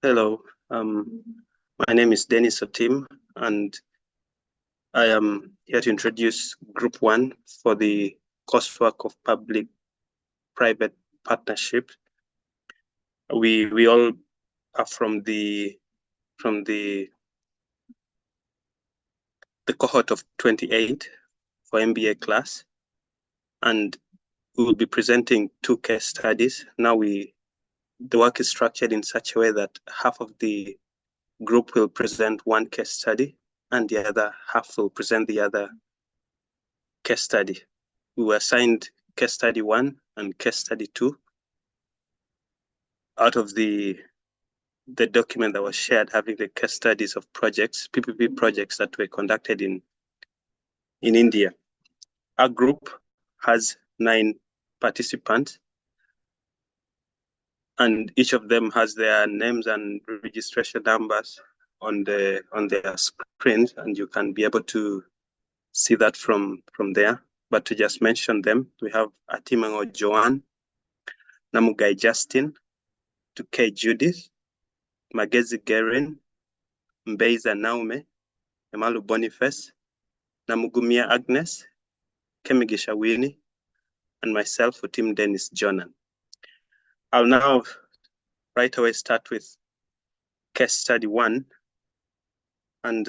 Hello, my name is Denis Otim, and I am here to introduce Group 1 for the coursework of public-private partnership. We all are from the cohort of 28 for MBA class, and we will be presenting 2 case studies. Now the work is structured in such a way that half of the group will present 1 case study and the other half will present the other case study. We were assigned case study 1 and case study 2 out of the document that was shared, having the case studies of projects, PPP projects that were conducted in India. Our group has 9 participants, and each of them has their names and registration numbers on their screens, and you can be able to see that from there. But to just mention them, we have Atimango Joan, Namugayi Justine, Tukei Judith, Magezi Gerin, Mbeiza Naume, Emalu Boniface, Namugumya Agnes, Kemigisha Winnie, and myself, Otim Denis Johnan. I'll now right away start with case study 1. And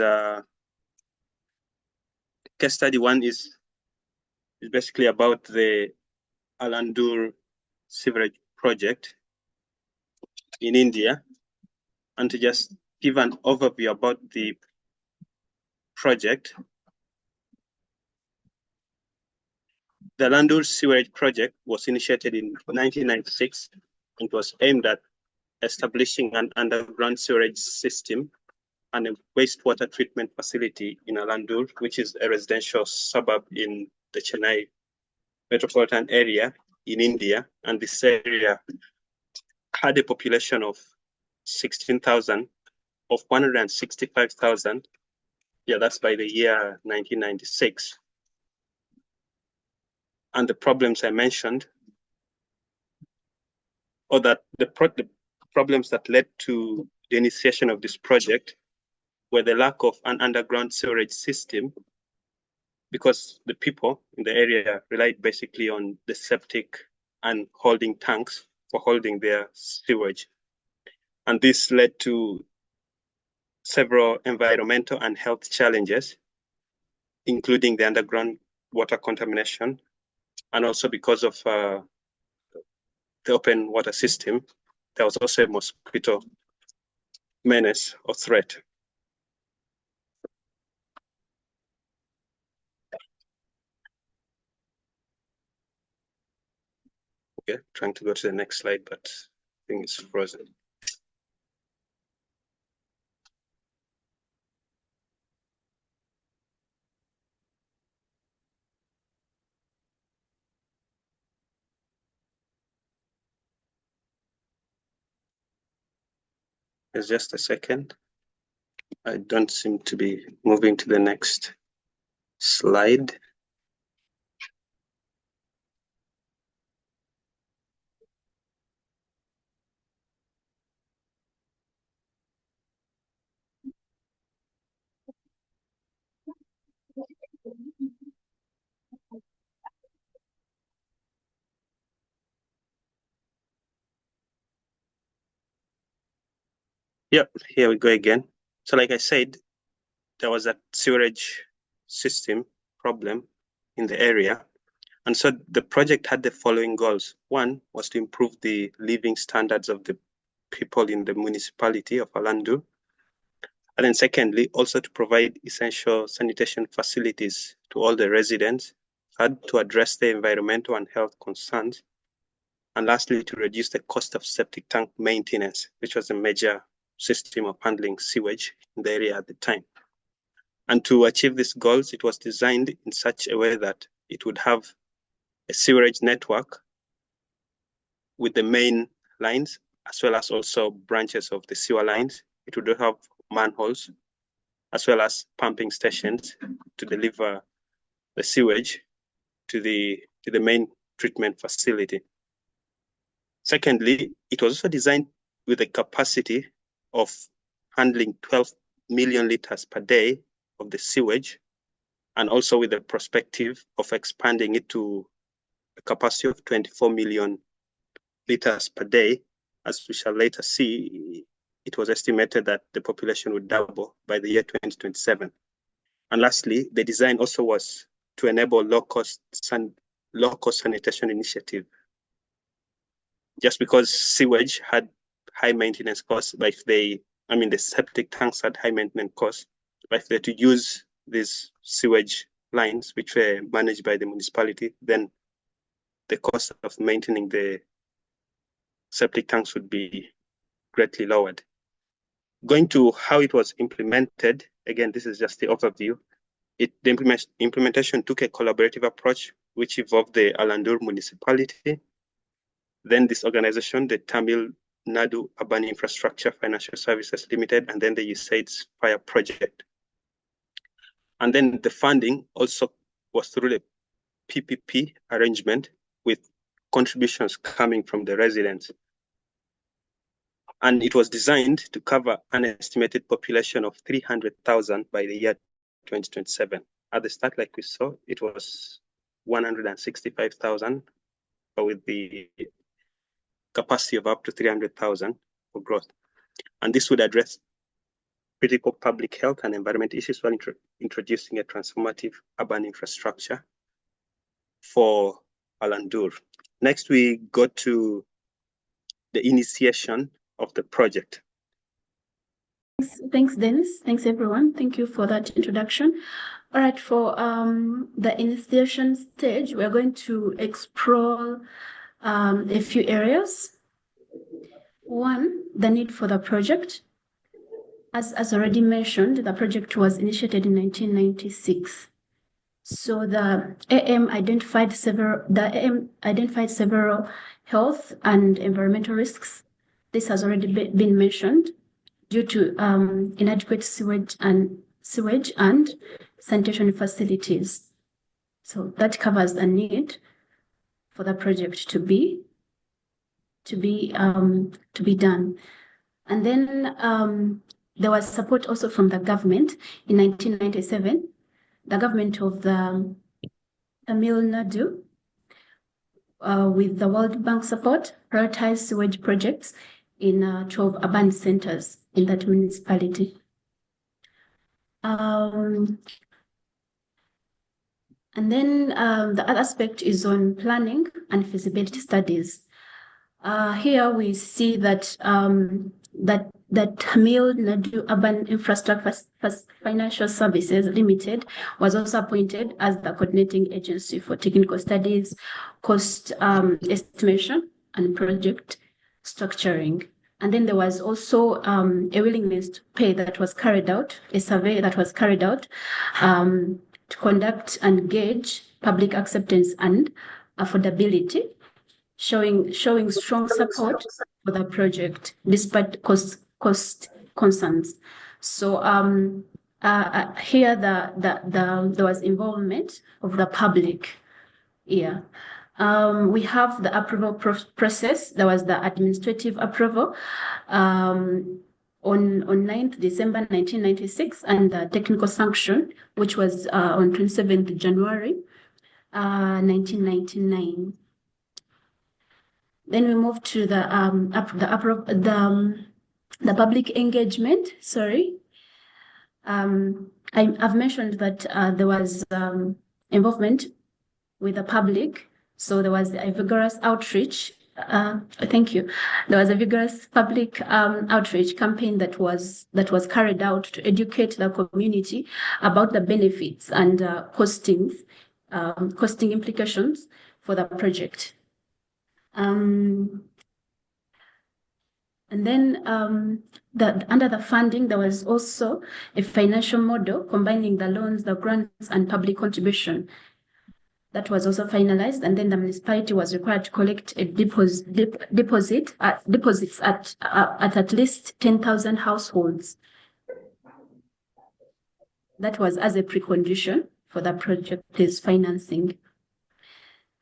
case study 1 is basically about the Alandur sewerage project in India. And to just give an overview about the project, the Alandur sewerage project was initiated in 1996 and was aimed at establishing an underground sewerage system and a wastewater treatment facility in Alandur, which is a residential suburb in the Chennai metropolitan area in India. And this area had a population of 16,000 of 165,000. Yeah, that's by the year 1996. And the problems I mentioned, or that the problems that led to the initiation of this project were the lack of an underground sewerage system, because the people in the area relied basically on the septic and holding tanks for holding their sewage. And this led to several environmental and health challenges, including the underground water contamination, and also because of the open water system, there was also a mosquito menace or threat. Okay, trying to go to the next slide, but I think it's frozen. It's just a second. I don't seem to be moving to the next slide. Yep, here we go again. So like I said, there was a sewerage system problem in the area. And so the project had the following goals. 1 was to improve the living standards of the people in the municipality of Alandu. And then secondly, also to provide essential sanitation facilities to all the residents. 3rd, to address the environmental and health concerns. And lastly, to reduce the cost of septic tank maintenance, which was a major system of handling sewage in the area at the time. And to achieve these goals, it was designed in such a way that it would have a sewerage network with the main lines, as well as also branches of the sewer lines. It would have manholes, as well as pumping stations to deliver the sewage to the main treatment facility. Secondly, it was also designed with the capacity of handling 12 million liters per day of the sewage, and also with the perspective of expanding it to a capacity of 24 million liters per day. As we shall later see, it was estimated that the population would double by the year 2027. And lastly, the design also was to enable low-cost sanitation initiative. Just because sewage had high maintenance costs, but if the septic tanks had high maintenance costs, but if they had to use these sewage lines, which were managed by the municipality, then the cost of maintaining the septic tanks would be greatly lowered. Going to how it was implemented, again, this is just the overview. The implementation took a collaborative approach, which involved the Alandur municipality, then this organization, the Tamil Nadu Urban Infrastructure Financial Services Limited, and then the USAID's Fire Project. And then the funding also was through the PPP arrangement with contributions coming from the residents. And it was designed to cover an estimated population of 300,000 by the year 2027. At the start, like we saw, it was 165,000, but with the capacity of up to 300,000 for growth. And this would address critical public health and environment issues while introducing a transformative urban infrastructure for Alandur. Next, we go to the initiation of the project. Thanks, Denis. Thanks, everyone. Thank you for that introduction. All right, for the initiation stage, we're going to explore a few areas. One, the need for the project. As already mentioned, the project was initiated in 1996. So the AM identified several health and environmental risks. This has already been mentioned due to inadequate sewage and sanitation facilities. So that covers the need for the project to be done. And then there was support also from the government in 1997. The government of the Tamil Nadu, with the World Bank support, prioritized sewage projects in 12 urban centers in that municipality. And then the other aspect is on planning and feasibility studies. Here we see that that Tamil Nadu Urban Infrastructure Financial Services Limited was also appointed as the coordinating agency for technical studies, cost estimation, and project structuring. And then there was also a willingness to pay that was carried out, a survey that was carried out to conduct and gauge public acceptance and affordability, showing strong support for the project despite cost concerns. So here there was involvement of the public. Yeah. We have the approval process. There was the administrative approval on 9th December 1996, and the technical sanction, which was on 27th January 1999. Then we move to the public engagement. Sorry, I've mentioned that there was involvement with the public. So there was a vigorous outreach. Thank you. There was a vigorous public outreach campaign that was carried out to educate the community about the benefits and costing implications for the project. And then under the funding, there was also a financial model combining the loans, the grants, and public contribution. That was also finalized, and then the municipality was required to collect a deposits at least 10,000 households. That was as a precondition for the project's financing.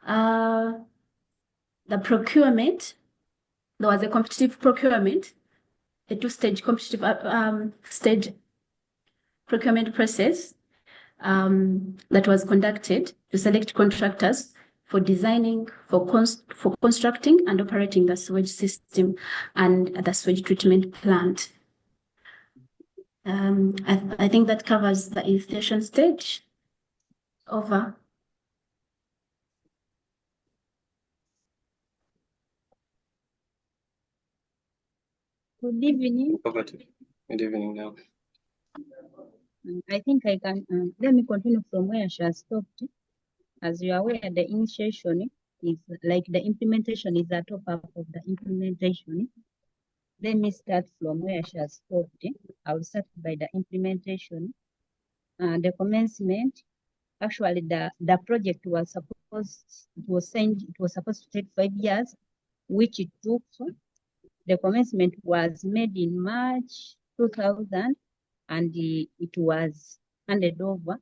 The procurement, there was a competitive procurement a two-stage competitive stage procurement process that was conducted to select contractors for designing, for constructing and operating the sewage system and the sewage treatment plant. I think that covers the initiation stage. Over. Good evening. Over to good evening now. I think I can, let me continue from where she has stopped. As you are aware, the initiation is like the implementation is a top-up of the implementation. Let me start from where she has stopped. I will start by the implementation. The commencement, actually the project was supposed to take 5 years, which it took. The commencement was made in March 2000 and it was handed over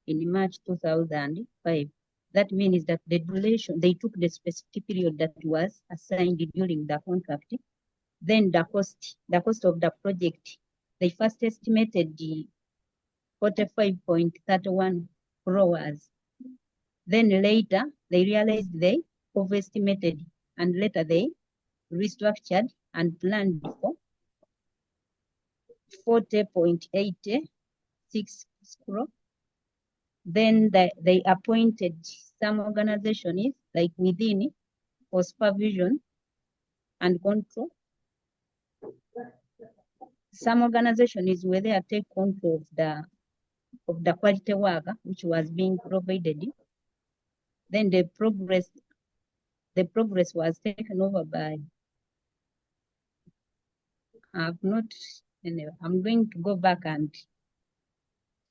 in March 2005. That means that the duration, they took the specific period that was assigned during the contract. Then the cost of the project, they first estimated the 45.31 crores. Then later they realized they overestimated, and later they restructured and planned for 40.86 crores. Then they appointed some organizations like within for supervision and control. Some organizations were there to take control of the quality work which was being provided. Then the progress was taken over by, I'm going to go back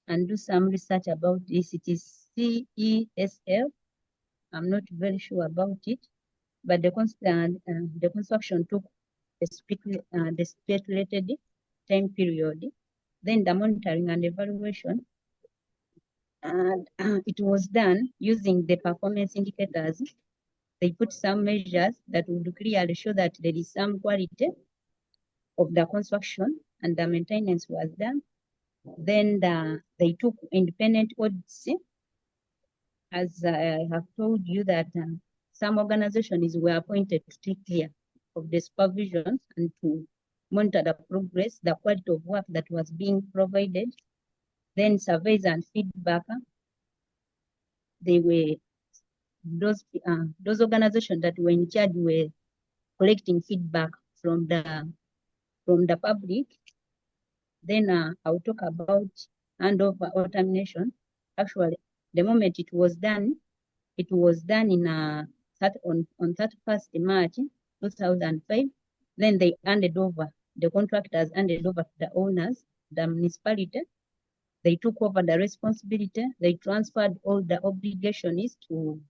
and do some research about this. It is CESL. I'm not very sure about it, but the construction took the stipulated time period. Then the monitoring and evaluation, and it was done using the performance indicators. They put some measures that would clearly show that there is some quality of the construction and the maintenance was done. Then they took independent audits. As I have told you that some organizations were appointed to take care of the supervision and to monitor the progress, the quality of work that was being provided. Then surveys and feedback. They were those organizations that were in charge were collecting feedback from the public. Then I'll talk about handover or termination. Actually, the moment it was done in on 31st March 2005. Then they handed over, the contractors handed over to the owners, the municipality. They took over the responsibility. They transferred all the obligations to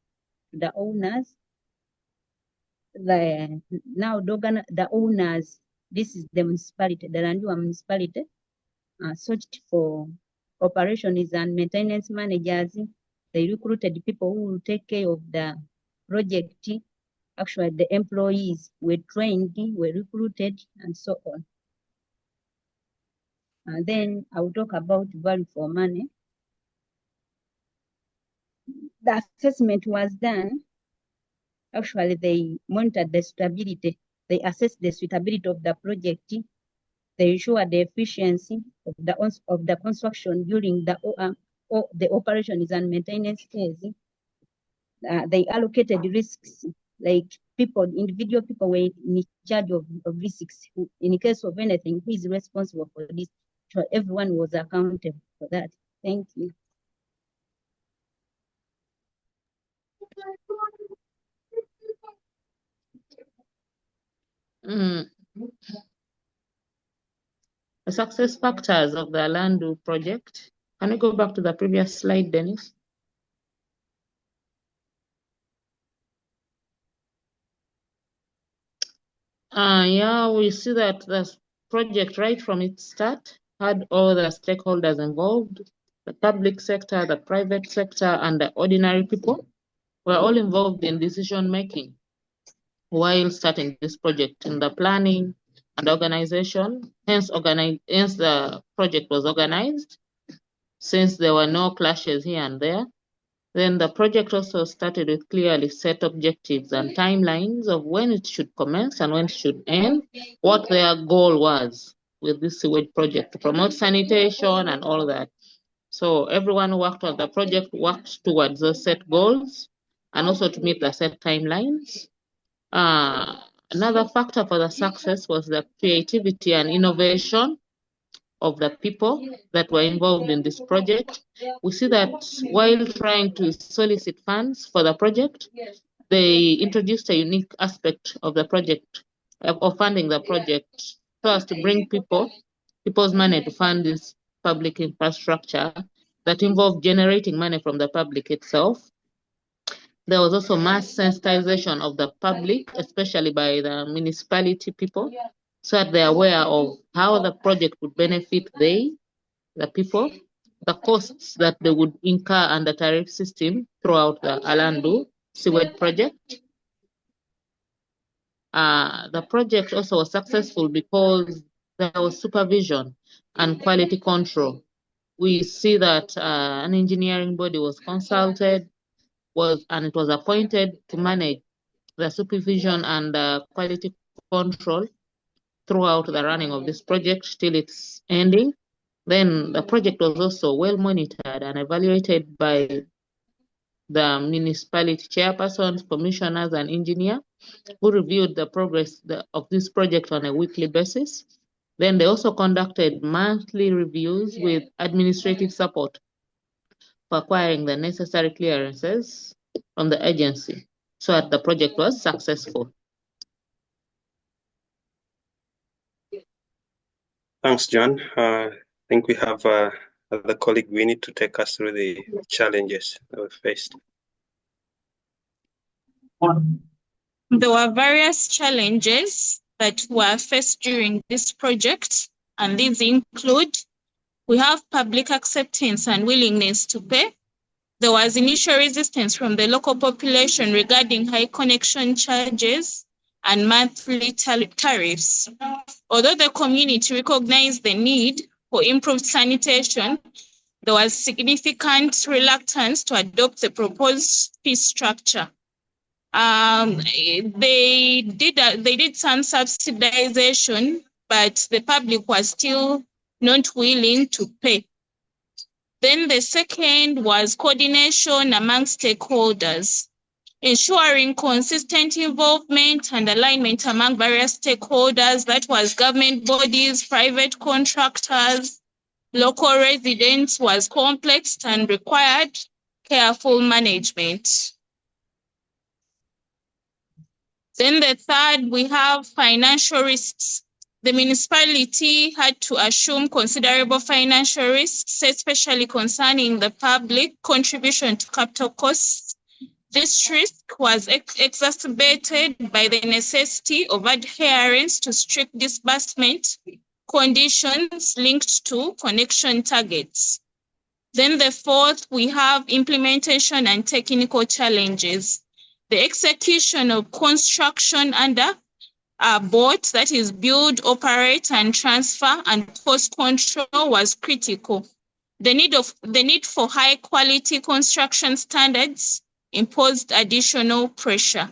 the owners. Now the owners, this is the municipality, the Ranjua municipality, searched for operations and maintenance managers. They recruited people who will take care of the project. Actually, the employees were trained, were recruited, and so on. And then I will talk about value for money. The assessment was done. Actually, they monitored the suitability. They assessed the suitability of the project. They ensured the efficiency of the construction during the operations and maintenance phase. They allocated risks, like individual people were in charge of risks. In case of anything, who is responsible for this? So everyone was accountable for that. Thank you. The success factors of the Landu project. Can you go back to the previous slide, Denis? Yeah, we see that the project right from its start had all the stakeholders involved, the public sector, the private sector, and the ordinary people were all involved in decision making while starting this project, in the planning, and organization. Hence the project was organized, since there were no clashes here and there. Then the project also started with clearly set objectives and timelines of when it should commence and when it should end, what their goal was with this sewage project, to promote sanitation and all that. So everyone who worked on the project worked towards those set goals and also to meet the set timelines. Another factor for the success was the creativity and innovation of the people that were involved in this project. We see that while trying to solicit funds for the project, they introduced a unique aspect of the project, of funding the project, so as to bring people's money to fund this public infrastructure that involved generating money from the public itself. There was also mass sensitization of the public, especially by the municipality people, so that they're aware of how the project would benefit the people, the costs that they would incur under tariff system throughout the Alandu sewage project. The project also was successful because there was supervision and quality control. We see that an engineering body was consulted, and it was appointed to manage the supervision and quality control throughout the running of this project till its ending. Then the project was also well monitored and evaluated by the municipality chairpersons, commissioners, and engineer, who reviewed the progress of this project on a weekly basis. Then they also conducted monthly reviews with administrative support for acquiring the necessary clearances from the agency, so that the project was successful. Thanks, John. I think we have the colleague Winnie to take us through the challenges that we faced. There were various challenges that were faced during this project, and these include: we have public acceptance and willingness to pay. There was initial resistance from the local population regarding high connection charges and monthly tariffs. Although the community recognized the need for improved sanitation, there was significant reluctance to adopt the proposed fee structure. They did some subsidization, but the public was still not willing to pay. Then the second was coordination among stakeholders, ensuring consistent involvement and alignment among various stakeholders, that was government bodies, private contractors, local residents, was complex and required careful management. Then the third, we have financial risks. The municipality had to assume considerable financial risks, especially concerning the public contribution to capital costs. This risk was exacerbated by the necessity of adherence to strict disbursement conditions linked to connection targets. Then the fourth, we have implementation and technical challenges. The execution of construction under BOT, that is build, operate, and transfer, and cost control, was critical. The need for high quality construction standards imposed additional pressure.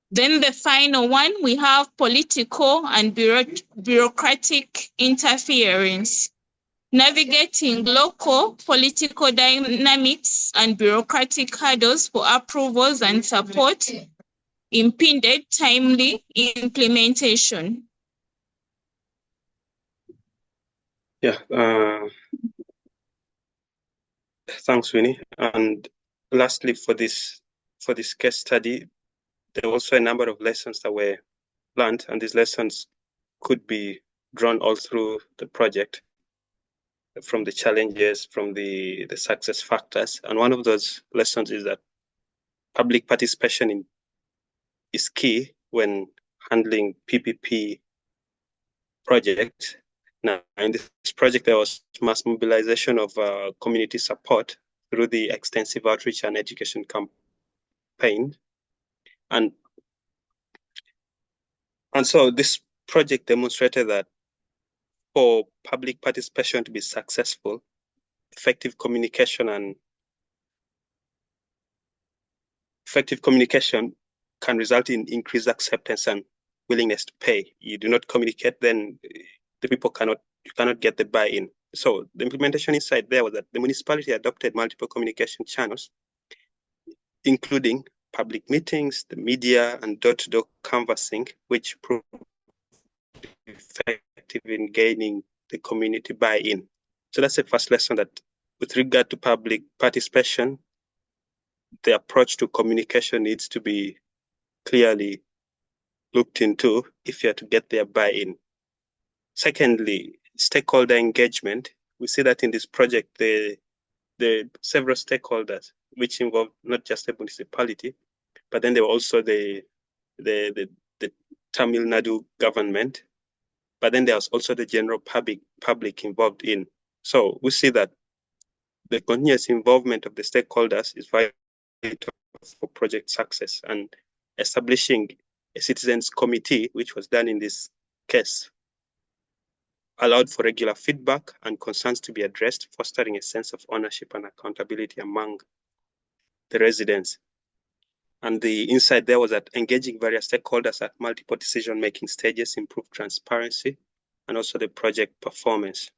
Then the final one, we have political and bureaucratic interference. Navigating local political dynamics and bureaucratic hurdles for approvals and support impeded timely implementation. Yeah, thanks, Winnie. And lastly, for this case study, there were also a number of lessons that were learned, and these lessons could be drawn all through the project, from the challenges, from the success factors. And one of those lessons is that public participation is key when handling PPP projects. Now, in this project, there was mass mobilization of community support through the extensive outreach and education campaign. And And so this project demonstrated that for public participation to be successful, effective communication can result in increased acceptance and willingness to pay. You do not communicate, then you cannot get the buy-in. So the implementation inside there was that the municipality adopted multiple communication channels, including public meetings, the media, and door-to-door canvassing, which proved effective in gaining the community buy-in. So that's the first lesson, that with regard to public participation, the approach to communication needs to be clearly looked into if you are to get their buy-in. Secondly, stakeholder engagement. We see that in this project, the several stakeholders, which involve not just the municipality, but then there were also the Tamil Nadu government, but then there was also the general public involved in. So we see that the continuous involvement of the stakeholders is vital for project success, and establishing a citizens committee, which was done in this case, allowed for regular feedback and concerns to be addressed, fostering a sense of ownership and accountability among the residents. And the insight there was that engaging various stakeholders at multiple decision-making stages improved transparency and also the project performance.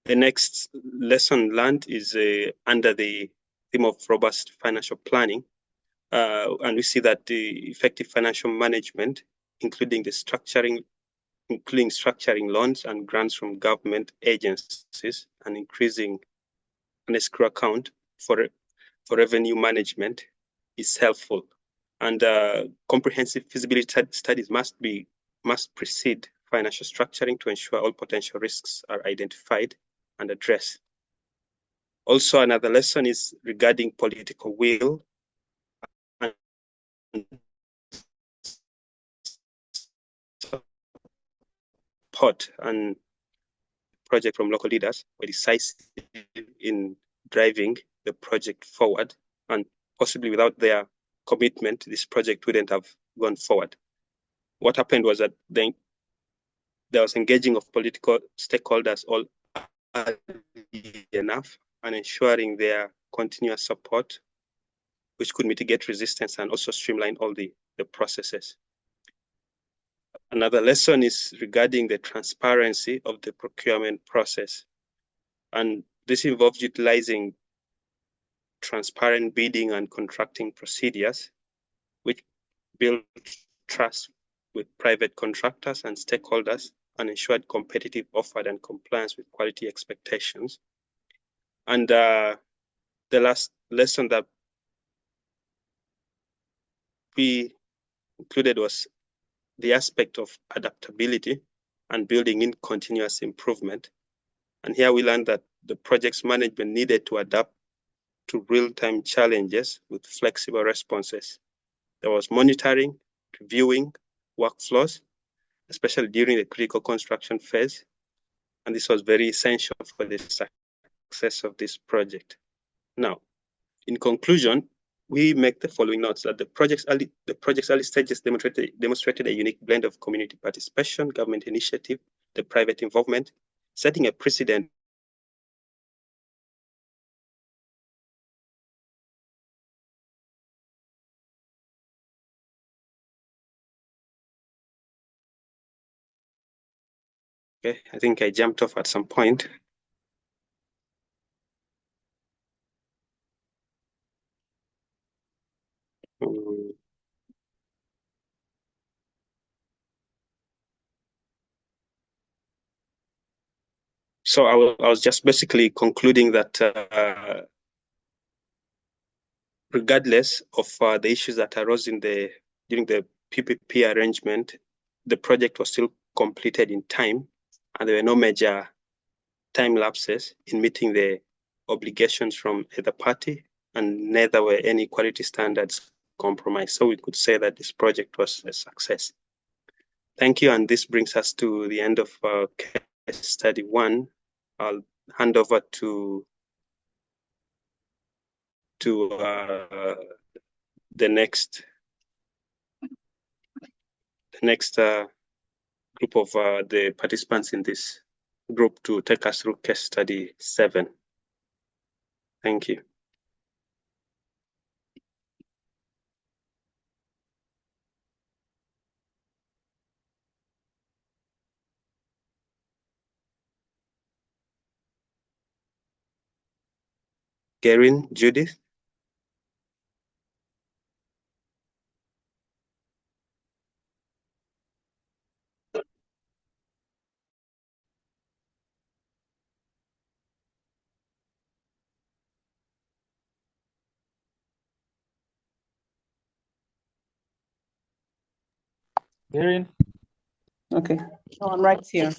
The next lesson learned is under the theme of robust financial planning. And we see that the effective financial management, including structuring loans and grants from government agencies, and increasing an escrow account for revenue management, is helpful. And comprehensive feasibility studies must precede financial structuring to ensure all potential risks are identified and addressed. Also, another lesson is regarding political will and support, and project from local leaders were decisive in driving the project forward, and possibly without their commitment, this project wouldn't have gone forward. What happened was that there was engaging of political stakeholders all early enough and ensuring their continuous support, which could mitigate resistance and also streamline all the processes. Another lesson is regarding the transparency of the procurement process. And this involves utilizing transparent bidding and contracting procedures, which build trust with private contractors and stakeholders and ensured competitive offer and compliance with quality expectations. And the last lesson that we included was the aspect of adaptability and building in continuous improvement. And here we learned that the project's management needed to adapt to real-time challenges with flexible responses. There was monitoring, reviewing workflows, especially during the critical construction phase. And this was very essential for the success of this project. Now, in conclusion, we make the following notes: that the project's early stages demonstrated a unique blend of community participation, government initiative, the private involvement, setting a precedent Okay, I think I jumped off at some point. So I was just basically concluding that regardless of the issues that arose during the PPP arrangement, the project was still completed in time, and there were no major time lapses in meeting the obligations from either party, and neither were any quality standards compromised. So we could say that this project was a success. Thank you, and this brings us to the end of case study 1. I'll hand over to the next next group of the participants in this group to take us through case study 7. Thank you. Gerin, Judith. Gerin. Okay, so I'm right here.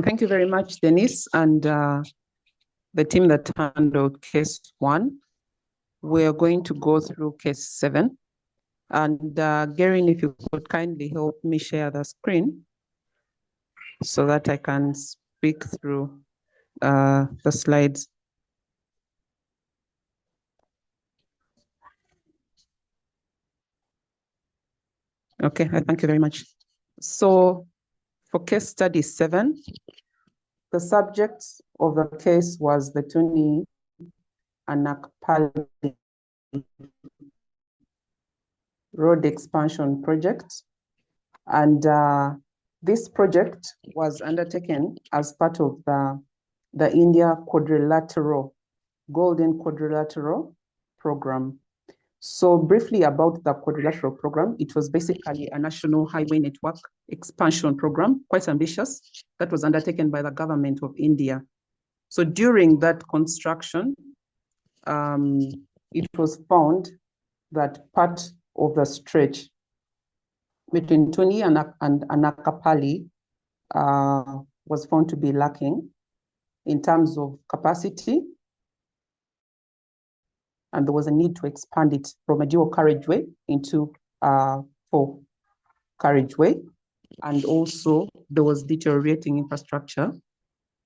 Thank you very much, Denis, and the team that handled case 1. We're going to go through case 7. And Gerin, if you could kindly help me share the screen so that I can speak through the slides. Okay, thank you very much. So for case study 7, the subject of the case was the Tuni Anakpali road expansion project. And this project was undertaken as part of the India Golden Quadrilateral Program. So briefly about the quadrilateral program, it was basically a national highway network expansion program, quite ambitious, that was undertaken by the government of India. So during that construction, it was found that part of the stretch between Tuni and Anakapali was found to be lacking in terms of capacity, and there was a need to expand it from a dual carriageway into 4 carriageway. And also there was deteriorating infrastructure.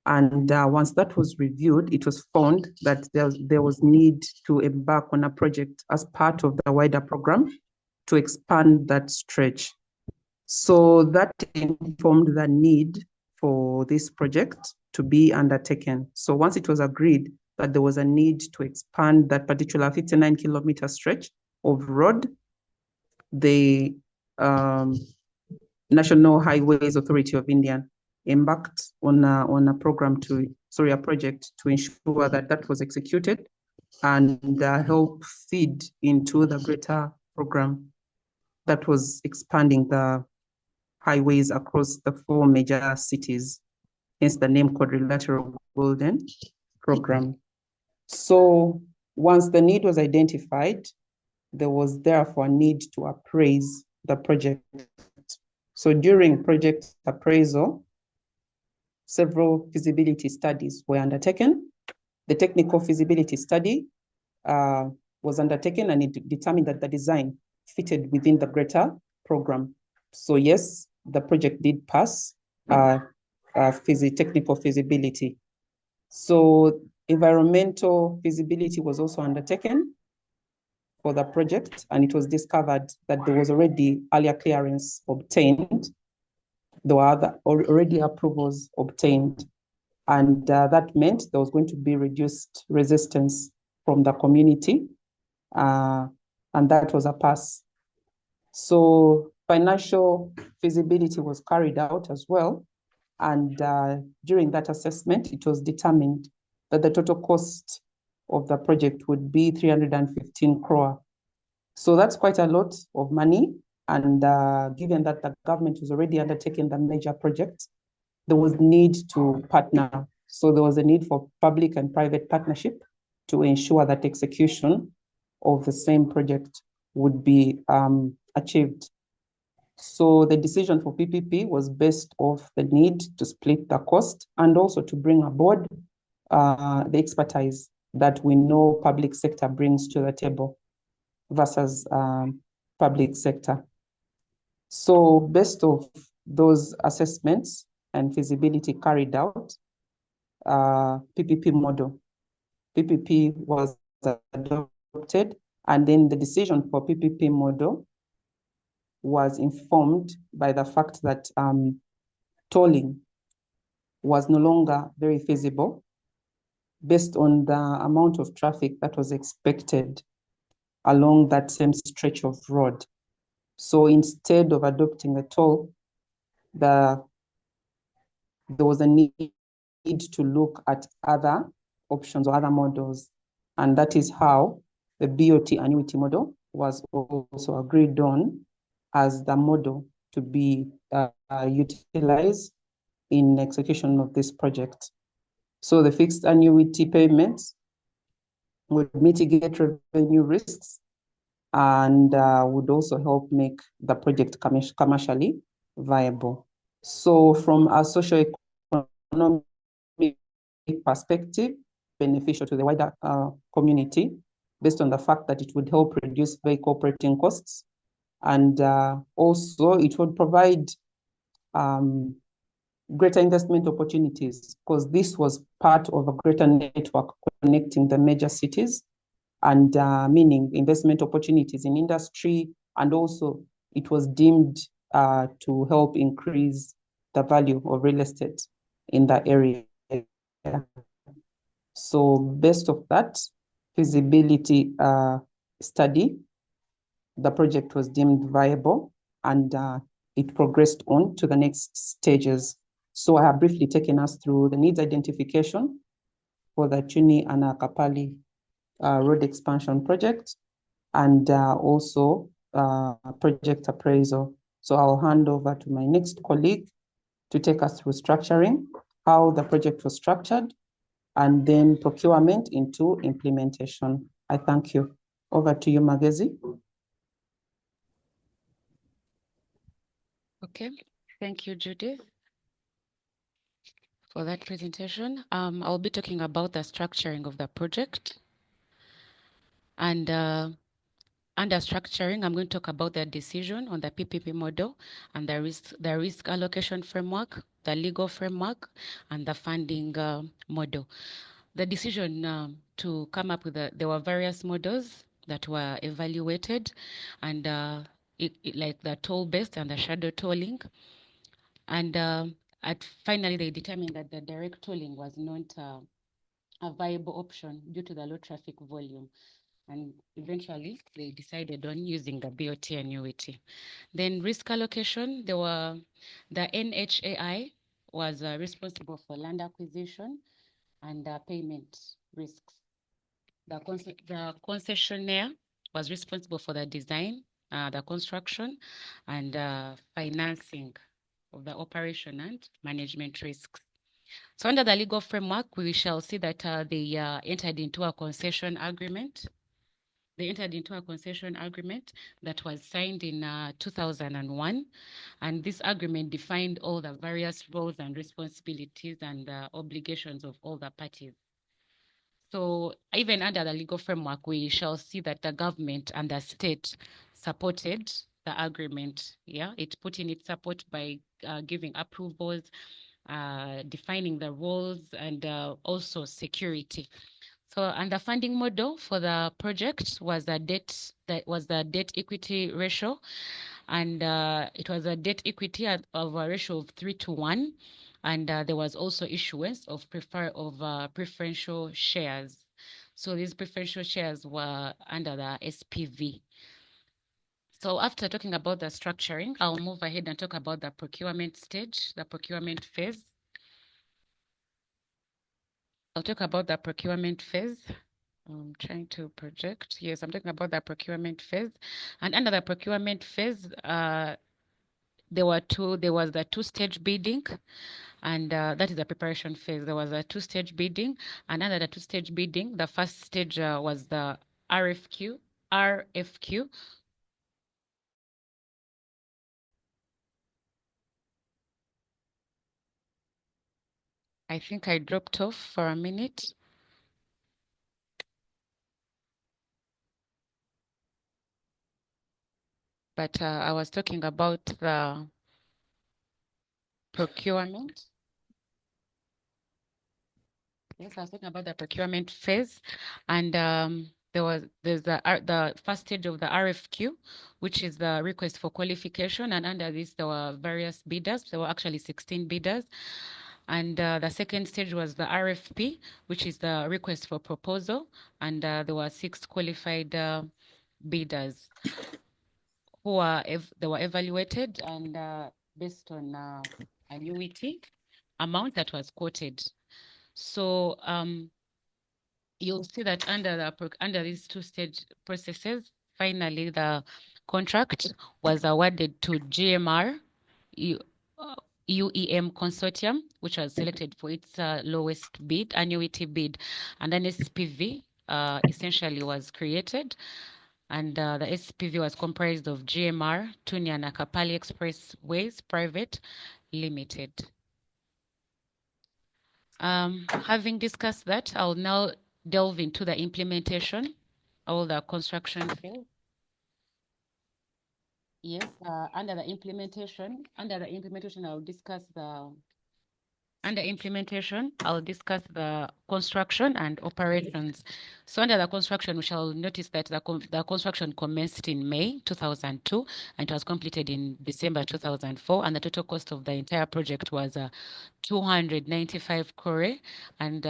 And once that was reviewed, it was found that there was need to embark on a project as part of the wider program to expand that stretch. So that informed the need for this project to be undertaken. So once it was agreed that there was a need to expand that particular 59-kilometer stretch of road, the National Highways Authority of India embarked on a project to ensure that that was executed and help feed into the greater program that was expanding the highways across the 4 major cities, hence the name Quadrilateral Golden Program. So once the need was identified, there was therefore a need to appraise the project. So during project appraisal, several feasibility studies were undertaken. The technical feasibility study was undertaken, and it determined that the design fitted within the greater program. So yes, the project did pass technical feasibility. So environmental feasibility was also undertaken for the project, and it was discovered that there was already earlier clearance obtained. There were already approvals obtained, and that meant there was going to be reduced resistance from the community, and that was a pass. So financial feasibility was carried out as well, and during that assessment, it was determined that the total cost of the project would be 315 crore. So that's quite a lot of money, and given that the government was already undertaking the major project, there was need to partner. So there was a need for public and private partnership to ensure that execution of the same project would be achieved. So the decision for PPP was based off the need to split the cost and also to bring aboard the expertise that we know public sector brings to the table versus public sector. So based off those assessments and feasibility carried out, PPP model. PPP was adopted, and then the decision for PPP model was informed by the fact that tolling was no longer very feasible based on the amount of traffic that was expected along that same stretch of road. So instead of adopting a toll, there was a need to look at other options or other models. And that is how the BOT annuity model was also agreed on as the model to be utilized in execution of this project. So the fixed annuity payments would mitigate revenue risks and would also help make the project commercially viable. So from a socio-economic perspective, beneficial to the wider community, based on the fact that it would help reduce vehicle operating costs. And also it would provide greater investment opportunities, because this was part of a greater network connecting the major cities, and meaning investment opportunities in industry, and also it was deemed to help increase the value of real estate in the area. So based of that feasibility study, the project was deemed viable, and it progressed on to the next stages. So I have briefly taken us through the needs identification for the Chuni and Kapali road expansion project, and also project appraisal. So I'll hand over to my next colleague to take us through structuring, how the project was structured, and then procurement into implementation. I thank you. Over to you, Magezi. Okay, thank you, Judith, for that presentation. I'll be talking about the structuring of the project. And under structuring, I'm going to talk about the decision on the PPP model and the risk allocation framework, the legal framework, and the funding model. The decision to come up with there were various models that were evaluated, and like the toll-based and the shadow tolling. And finally, they determined that the direct tolling was not a viable option due to the low traffic volume. And eventually, they decided on using the BOT annuity. Then risk allocation, the NHAI was responsible for land acquisition and payment risks. The concessionaire was responsible for the design, the construction, and financing of the operation and management risks. So under the legal framework, we shall see that they entered into a concession agreement. They entered into a concession agreement that was signed in 2001. And this agreement defined all the various roles and responsibilities and obligations of all the parties. So even under the legal framework, we shall see that the government and the state supported the agreement. Yeah, it put in its support by giving approvals, defining the roles, and also security. So, and the funding model for the project was the debt equity ratio, and it was a debt equity of a ratio of 3:1, and there was also issuance of preferential shares. So these preferential shares were under the SPV. So after talking about the structuring, I'll move ahead and talk about the procurement stage, the procurement phase. I'll talk about the procurement phase. I'm trying to project. Yes, I'm talking about the procurement phase. And under the procurement phase, there was the two-stage bidding, and that is the preparation phase. There was a two-stage bidding, and under the two-stage bidding, the first stage was the RFQ. I think I dropped off for a minute. But I was talking about the procurement. Yes, I was talking about the procurement phase, and there there's the first stage of the RFQ, which is the request for qualification, and under this there were various bidders. There were actually 16 bidders. And the second stage was the RFP, which is the request for proposal, and there were 6 qualified bidders who were they were evaluated and based on annuity amount that was quoted. So you'll see that under these 2-stage processes, finally the contract was awarded to GMR UEM Consortium, which was selected for its lowest bid, annuity bid, and an SPV essentially was created. And the SPV was comprised of GMR, Tunia and Akapali Expressways Private Limited. Having discussed that, I'll now delve into the implementation, all the construction phase. Yes, under the implementation, I'll discuss the construction and operations. So under the construction, we shall notice that the construction commenced in May 2002 and it was completed in December 2004, and the total cost of the entire project was 295 crore, and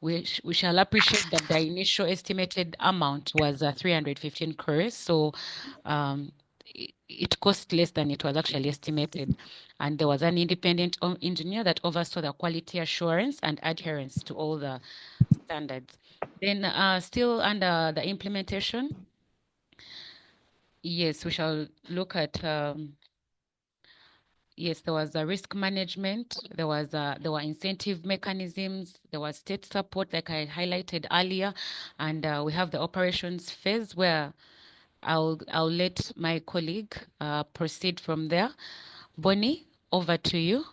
we shall appreciate that the initial estimated amount was 315 crore. So it cost less than it was actually estimated. And there was an independent engineer that oversaw the quality assurance and adherence to all the standards. Then still under the implementation, yes, we shall look at, yes, there was a risk management, there were incentive mechanisms, there was state support like I highlighted earlier, and we have the operations phase where I'll let my colleague proceed from there. Bonnie, over to you.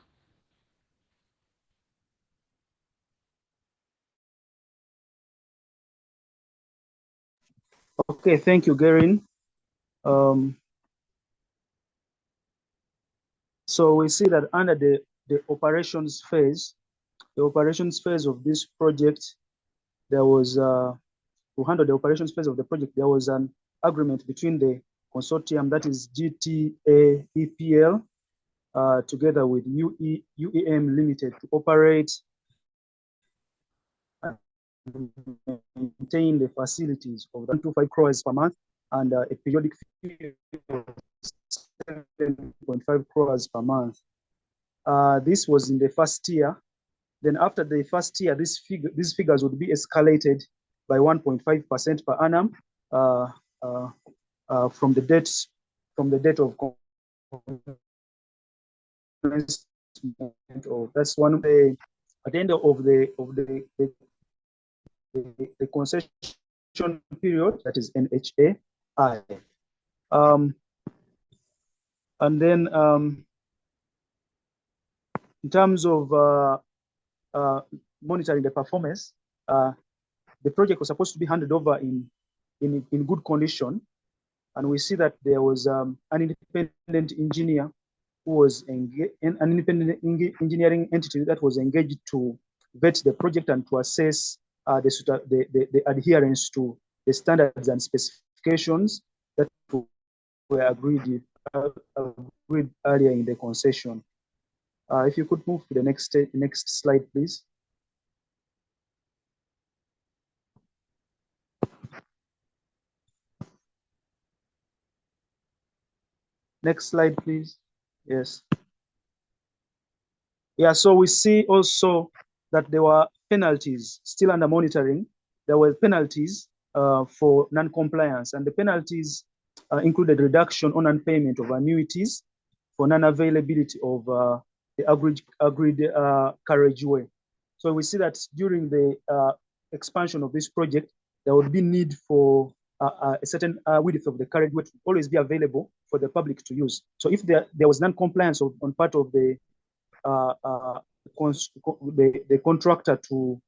Okay, thank you, Gerin. So we see that under the operations phase of this project, there was, to handle the operations phase of the project, there was an agreement between the consortium, that is GTA EPL, together with UEM Limited to operate and maintain the facilities of 125 crores per month and a periodic fee of 7.5 crores per month. This was in the first year. Then after the first year, these figures would be escalated by 1.5% per annum from the date of that's one of the at the end of the concession period, that is NHAI. And then in terms of monitoring the performance, the project was supposed to be handed over in good condition, and we see that there was an independent engineer who was an independent engineering entity that was engaged to vet the project and to assess the adherence to the standards and specifications that were agreed earlier in the concession. If you could move to the next slide, please. Next slide, please. Yes. Yeah, so we see also that there were penalties still under monitoring. There were penalties for non-compliance, and the penalties included reduction on non-payment of annuities for non-availability of the agreed carriageway. So we see that during the expansion of this project, there would be need for a certain width of the carriageway to always be available for the public to use. So if there was non-compliance on part of the contractor to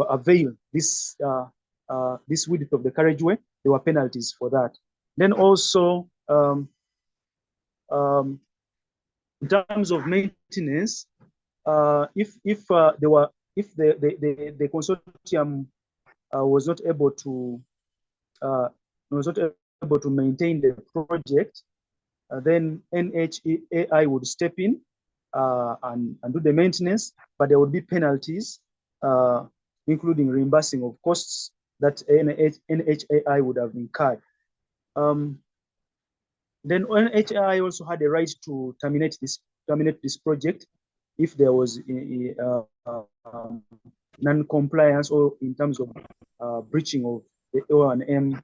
avail this width of the carriageway, there were penalties for that. Then also, in terms of maintenance, if the consortium was not able to was not able to maintain the project, then NHAI would step in and do the maintenance, but there would be penalties, including reimbursing of costs that NHAI would have incurred. Then NHAI also had a right to terminate this project if there was non-compliance or in terms of breaching of the O&M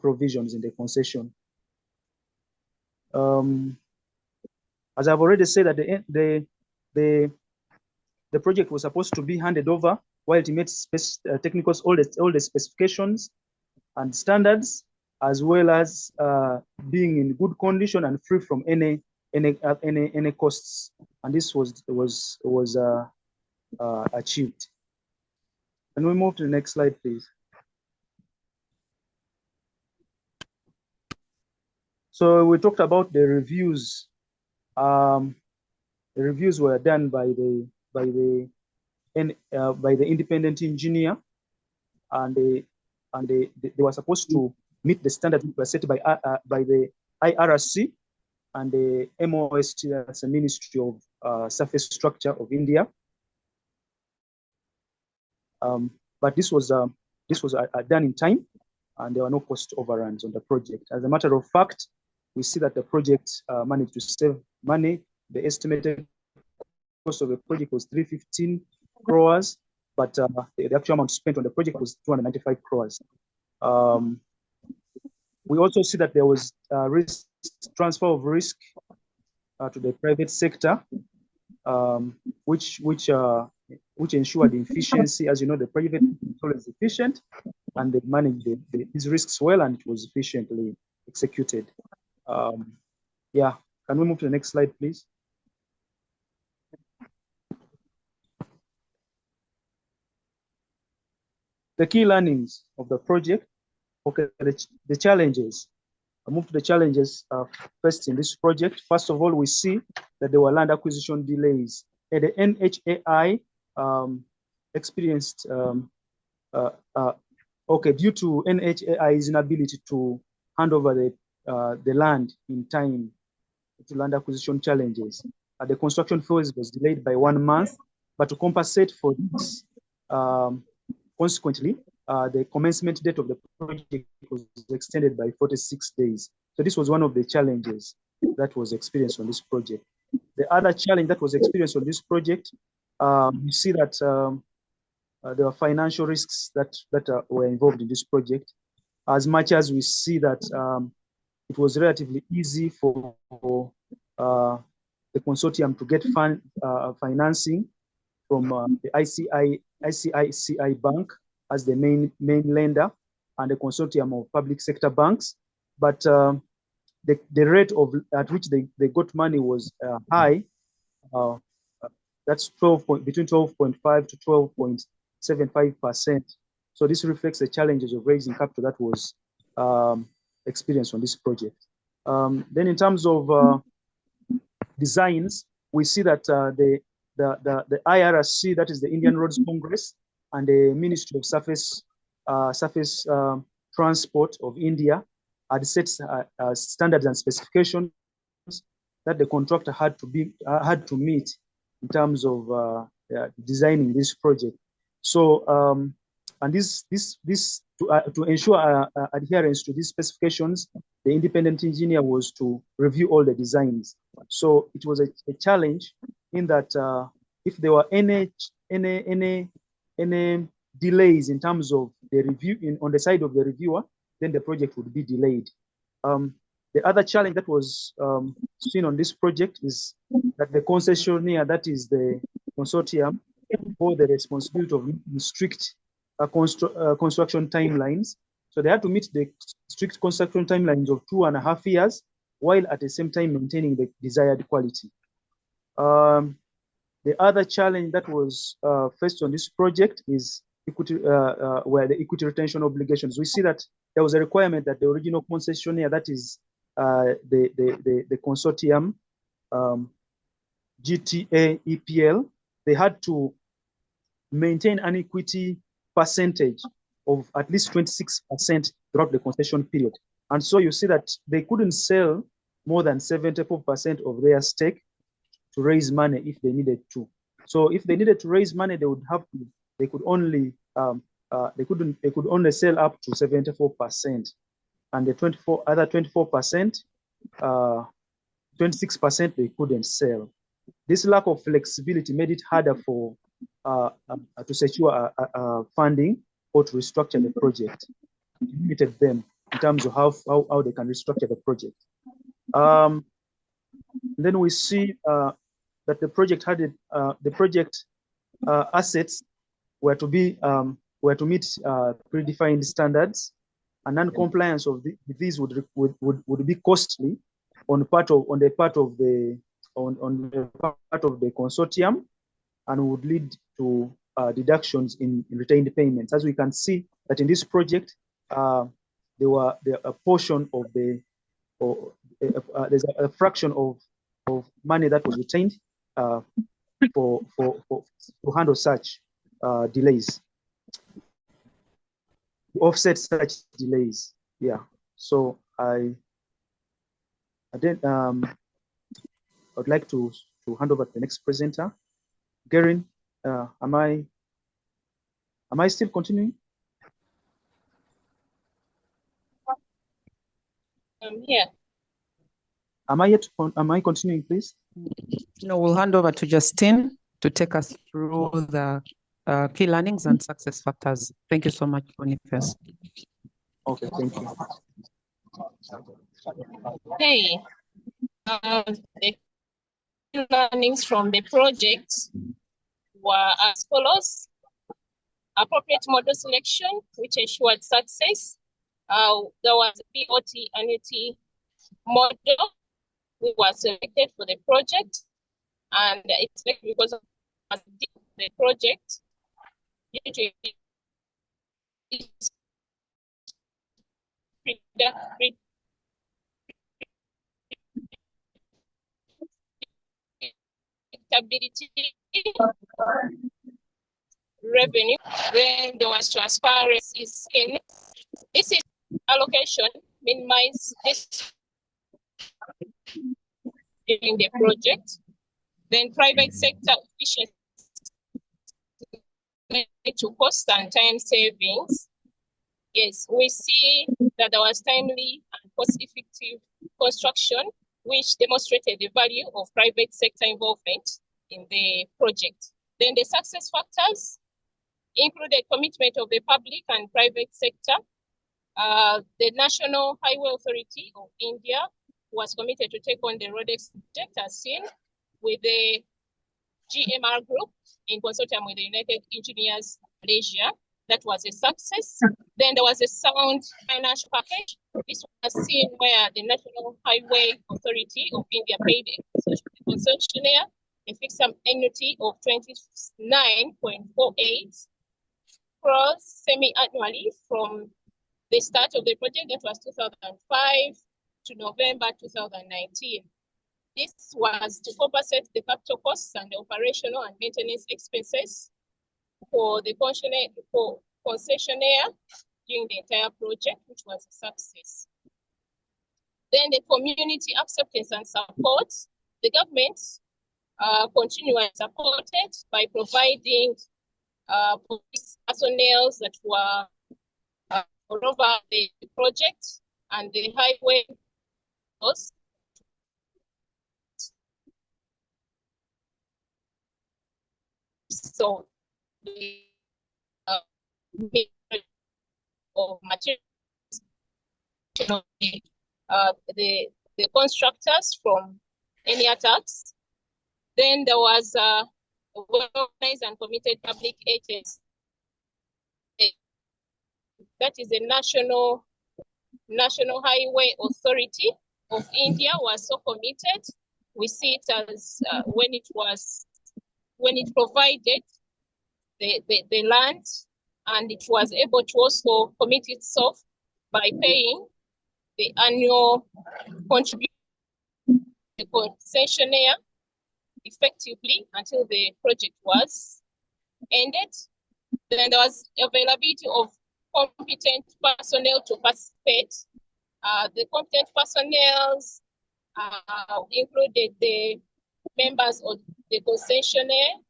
provisions in the concession. As I've already said, that the project was supposed to be handed over while it met technicals, all the specifications and standards, as well as being in good condition and free from any costs. And this was achieved. Can we move to the next slide, please? So we talked about the reviews. The reviews were done by the independent engineer, and they were supposed to meet the standards that were set by the IRC and the MOST, as a Ministry of Surface Structure of India. But this was done in time, and there were no cost overruns on the project. As a matter of fact, we see that the project managed to save money. The estimated cost of the project was 315 crores, but the actual amount spent on the project was 295 crores. We also see that there was transfer of risk to the private sector, which ensured efficiency. As you know, the private sector is efficient, and they managed these risks well, and it was efficiently executed. Yeah, can we move to the next slide, please? The key learnings of the project. Okay, the challenges. I move to the challenges first in this project. First of all, we see that there were land acquisition delays. And the NHAI experienced, due to NHAI's inability to hand over the land in time to land acquisition challenges. The construction phase was delayed by 1 month, but to compensate for this, consequently, the commencement date of the project was extended by 46 days. So this was one of the challenges that was experienced on this project. The other challenge that was experienced on this project, you see that there are financial risks that were involved in this project. As much as we see that it was relatively easy for the consortium to get financing from the ICICI Bank as the main lender and a consortium of public sector banks, but the rate at which they got money was high. That's between 12.5 to 12.75%. So this reflects the challenges of raising capital that was experienced on this project. Then in terms of designs, we see that the IRC, that is the Indian Roads Congress, and the Ministry of Surface Transport of India had set standards and specifications that the contractor had to meet in terms of designing this project. So, and this to ensure adherence to these specifications, the independent engineer was to review all the designs. So it was a challenge in that if there were any delays in terms of the review on the side of the reviewer, then the project would be delayed. The other challenge that was seen on this project is that the concessionaire, that is the consortium, bore the responsibility of strict construction timelines. So they had to meet the strict construction timelines of 2.5 years, while at the same time maintaining the desired quality. The other challenge that was faced on this project is equity, where the equity retention obligations. We see that there was a requirement that the original concessionaire, that is the consortium, GTA EPL, they had to maintain an equity percentage of at least 26% throughout the concession period. And so you see that they couldn't sell more than 74% of their stake to raise money if they needed to. So if they needed to raise money, they would have to, they could only sell up to 74%, and the 24%, 26% they couldn't sell. This lack of flexibility made it harder for to secure funding or to restructure the project. It limited them in terms of how they can restructure the project. Then we see that the project had assets were to meet predefined standards, and non-compliance of these would be costly on the part of the consortium, and would lead to deductions in retained payments. As we can see that in this project, there were a portion of there's a fraction of money that was retained to handle such delays, to offset such delays. Yeah. So I would like to hand over to the next presenter. Gerin, am I still continuing? I'm here. Am I continuing, please? No, we'll hand over to Justine to take us through the key learnings and success factors. Thank you so much, Boniface. Okay, thank you. Okay. The key learnings from the project were as follows: appropriate model selection, which ensured success. There was a BOT annuity model which was selected for the project, and it's because of the project due to its predictability, revenue. Then there was transparency. This is allocation, minimize this during the project. Then private sector efficiency to cost and time savings. Yes, we see that there was timely and cost-effective construction, which demonstrated the value of private sector involvement in the project. Then the success factors included commitment of the public and private sector. The National Highway Authority of India was committed to take on the RODEX project as seen, with the GMR Group in consortium with the United Engineers Malaysia. That was a success. Then there was a sound financial package. This was seen where the National Highway Authority of India paid a concessionaire a fixed sum annuity of 29.48 crores semi-annually from the start of the project, that was 2005 to November 2019. This was to compensate the capital costs and the operational and maintenance expenses for the concessionaire during the entire project, which was a success. Then the community acceptance and support. The government continued and supported by providing police personnel that were all over the project and the highway. So the of materials, the constructors from any attacks. Then there was a well-organized and committed public agency. That is the National Highway Authority of India was so committed. We see it as when it provided the land, and it was able to also commit itself by paying the annual contribution to the concessionaire effectively until the project was ended. Then there was availability of competent personnel to participate. The competent personnel included the members of the concessionaire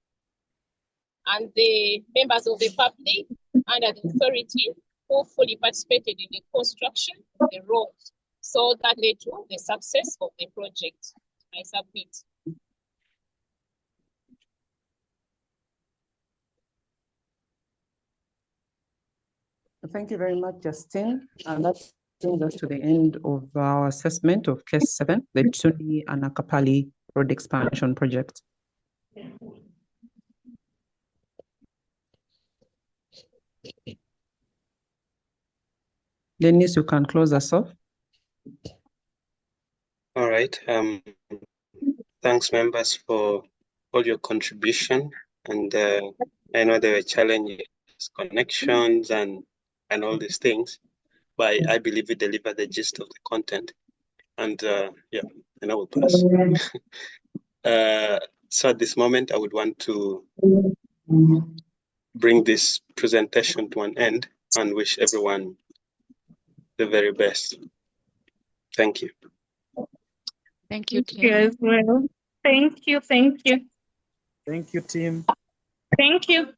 and the members of the public under the authority who fully participated in the construction of the road. So that led to the success of the project. I submit. Thank you very much, Justine. And that brings us to the end of our assessment of case 7, the Tuni and Akapali Road Expansion Project. Denis, you can close us off. All right. Thanks, members, for all your contribution. And I know there were challenges, connections, and all these things, but I believe we delivered the gist of the content. And yeah, and I will pass. So at this moment, I would want to bring this presentation to an end and wish everyone the very best. Thank you. Thank you, Thank you Tim. as well. Thank you, thank you. Thank you, team. Thank you.